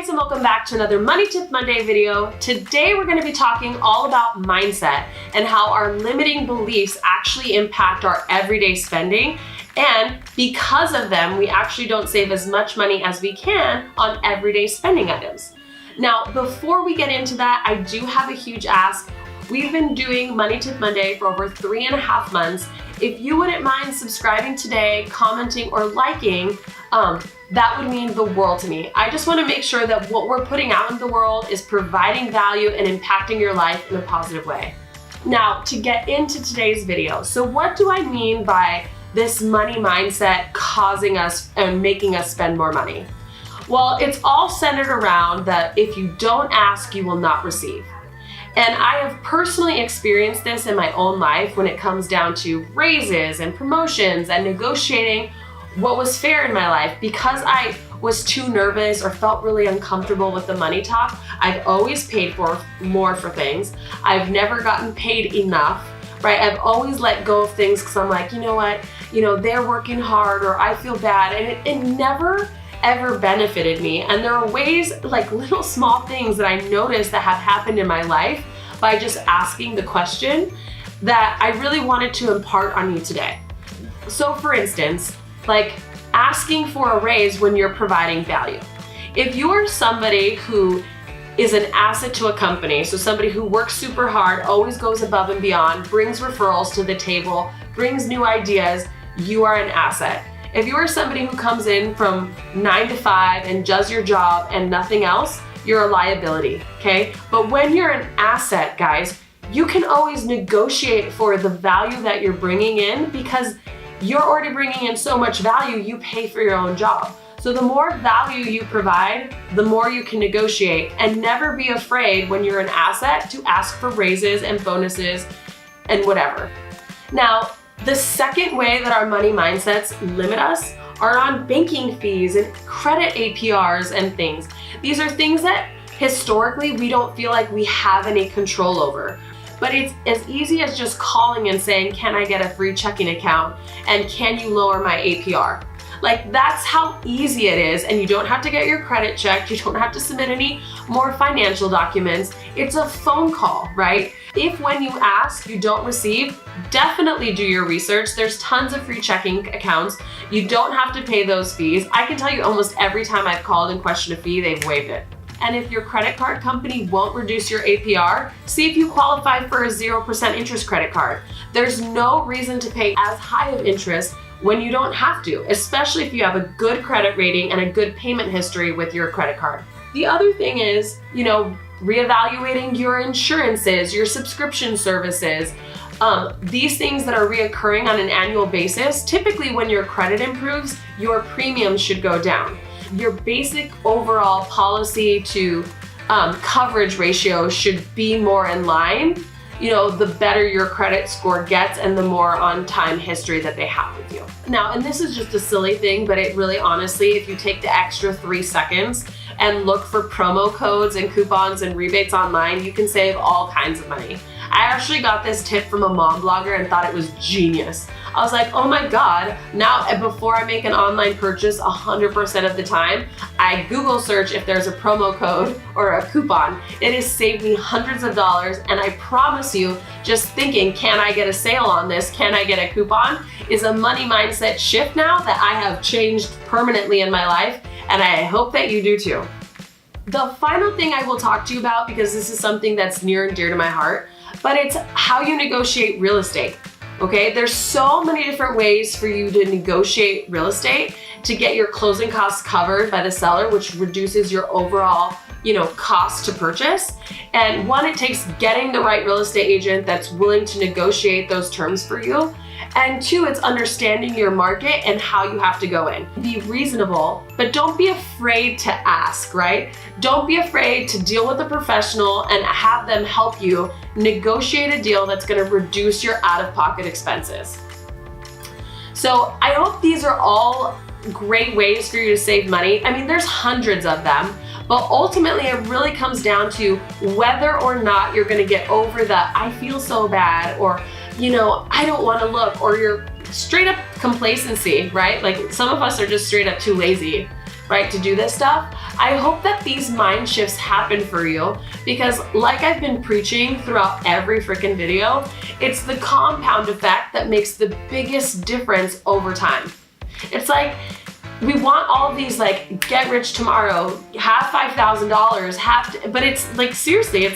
guys, and welcome back to another Money Tip Monday video. Today we're going to be talking all about mindset and how our limiting beliefs actually impact our everyday spending, and because of them we actually don't save as much money as we can on everyday spending items. Now, before we get into that, I do have a huge ask. We've been doing Money Tip Monday for over 3.5 months. If you wouldn't mind subscribing today, commenting, or liking, that would mean the world to me. I just want to make sure that what we're putting out in the world is providing value and impacting your life in a positive way. Now, to get into today's video, so what do I mean by this money mindset causing us and making us spend more money? Well, it's all centered around that if you don't ask, you will not receive. And I have personally experienced this in my own life when it comes down to raises and promotions and negotiating what was fair in my life. Because I was too nervous or felt really uncomfortable with the money talk, I've always paid for more for things. I've never gotten paid enough, right? I've always let go of things because I'm like, you know what, they're working hard, or I feel bad, and it never ever benefited me. And there are ways, like little small things that I noticed that have happened in my life by just asking the question that I really wanted to impart on you today. So for instance, like asking for a raise when you're providing value. If you are somebody who is an asset to a company, so somebody who works super hard, always goes above and beyond, brings referrals to the table, brings new ideas, you are an asset. If you are somebody who comes in from 9 to 5 and does your job and nothing else, you're a liability, okay? But when you're an asset, guys, you can always negotiate for the value that you're bringing in, because you're already bringing in so much value, you pay for your own job. So the more value you provide, the more you can negotiate, and never be afraid when you're an asset to ask for raises and bonuses and whatever. Now, the second way that our money mindsets limit us are on banking fees and credit APRs and things. These are things that historically we don't feel like we have any control over. But it's as easy as just calling and saying, can I get a free checking account? And can you lower my APR? Like, that's how easy it is, and you don't have to get your credit checked. You don't have to submit any more financial documents. It's a phone call, right? If when you ask, you don't receive, definitely do your research. There's tons of free checking accounts. You don't have to pay those fees. I can tell you almost every time I've called and questioned a fee, they've waived it. And if your credit card company won't reduce your APR, see if you qualify for a 0% interest credit card. There's no reason to pay as high of interest when you don't have to, especially if you have a good credit rating and a good payment history with your credit card. The other thing is, reevaluating your insurances, your subscription services, these things that are reoccurring on an annual basis. Typically when your credit improves, your premiums should go down. Your basic overall policy to coverage ratio should be more in line. The better your credit score gets and the more on-time history that they have with you. Now, and this is just a silly thing, but it really, honestly, if you take the extra 3 seconds and look for promo codes and coupons and rebates online, you can save all kinds of money. I actually got this tip from a mom blogger and thought it was genius. I was like, oh my God, now before I make an online purchase 100% of the time, I Google search if there's a promo code or a coupon. It has saved me hundreds of dollars, and I promise you, just thinking, can I get a sale on this? Can I get a coupon? Is a money mindset shift now that I have changed permanently in my life, and I hope that you do too. The final thing I will talk to you about, because this is something that's near and dear to my heart, but it's how you negotiate real estate. Okay, there's so many different ways for you to negotiate real estate to get your closing costs covered by the seller, which reduces your overall, cost to purchase. And one, it takes getting the right real estate agent that's willing to negotiate those terms for you. And 2, it's understanding your market and how you have to go in. Be reasonable, but don't be afraid to ask, right? Don't be afraid to deal with a professional and have them help you negotiate a deal that's gonna reduce your out-of-pocket expenses. So I hope these are all great ways for you to save money. I mean, there's hundreds of them, but ultimately it really comes down to whether or not you're gonna get over the I feel so bad, or I don't want to look, or your straight up complacency, right? Like, some of us are just straight up too lazy right, to do this stuff. I hope that these mind shifts happen for you because like I've been preaching throughout every freaking video, it's the compound effect that makes the biggest difference over time. It's like, we want all of these like get rich tomorrow, have $5,000, but it's like seriously,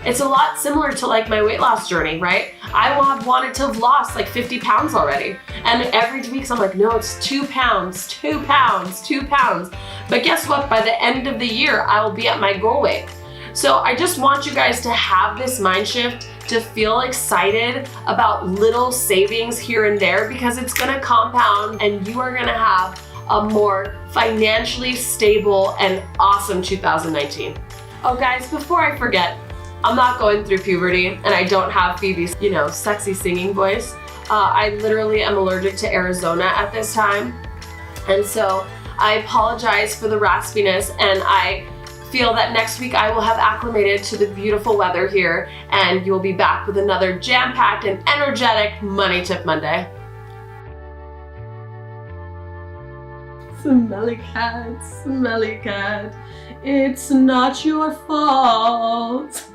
it's a lot similar to like my weight loss journey, right? I wanted to have lost like 50 pounds already. And every 2 weeks I'm like, no, it's 2 pounds, 2 pounds, 2 pounds. But guess what? By the end of the year, I will be at my goal weight. So I just want you guys to have this mind shift, to feel excited about little savings here and there because it's gonna compound and you are gonna have a more financially stable and awesome 2019. Oh guys, before I forget, I'm not going through puberty and I don't have Phoebe's, sexy singing voice. I literally am allergic to Arizona at this time. And so I apologize for the raspiness, and I feel that next week I will have acclimated to the beautiful weather here and you'll be back with another jam-packed and energetic Money Tip Monday. Smelly cat, it's not your fault.